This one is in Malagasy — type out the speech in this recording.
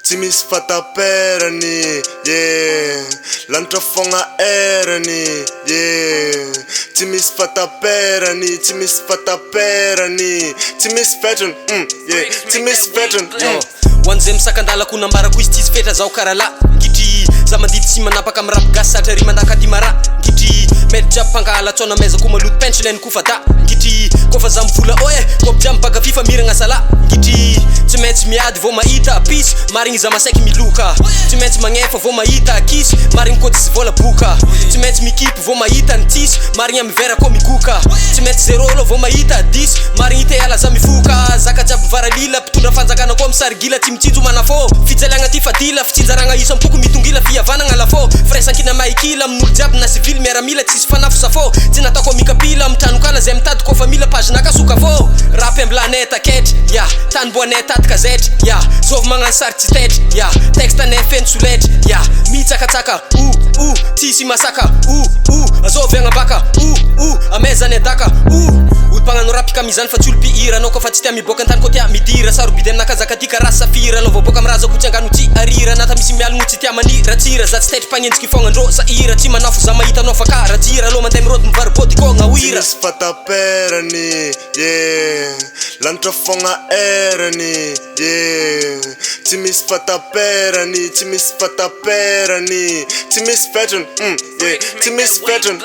tsy misy fataperany, yeah. Lanitra fogna erany, yeah. Tsy misy fataperany, tsy misy fataperany, tsy misy fetrany, yeah. Tsy misy fetrany, hoan'izay misakandalako nambarako izy tsisy fetra zao karala ngitry za mandidy tsy manapaka amin'ny rap gasy satria mandaka dimara ngitry medra pangala tsona mezako maloto penchlen kofada ngitry kofa za mivola oe kopja mibaka fifa miragna sala ngitry tsy maintsy miady vao mahita pisy marigny za masaiky miloka tsy maintsy magnefa vao mahita kisy marigny koa tsisy vola boka tsy maintsy mikipy vao mahita ny tsisy marigny amy vera koa migoka tsy maintsy zero lo vao mahita 10 marigny teala za mifoka zaka jiaby varalila mpitondra fanjakana koa misarigila tsy mitsinjo manafô fijaliagna ty fadila fitsinjaragna iso ampoko mitongila fihavanagna lafô firaisankina mahikila amin'olo jiaby na civily miaramila tsisy fanafo safô tsy natako mikapila amitanokala zay mitady kofa mila paginaka soka fô rapy amblaneta ketry ya tanboanay tatka zetry ya zovy magnano sary tsy tetry ya texte anay feno soletry ya mitsakatsaka tsisy masaka azovy agnabaka amezany adaka olo mpagnano rapy kamizany fa tsy olo pihiranao kofa tsy tia miboaka antany koa tia midira sarobidy aminaka zakati karaha safira lo voboaka amiraha zao kotsiangano tsy arira nata misy mialogno tsy tia manira tsira za tsy tetry mpagnenjiky fognandrô sahira tsy manafo za mahitanao fa kara jira lo mandeha mirody mivaribody koa gnawira tsy misy fataperany, yeah. Lanitra fogna erany, yeah. Tsy misy fataperany, tsy misy fataperany, tsy misy fetrany, yeah. Tsy misy fetrany,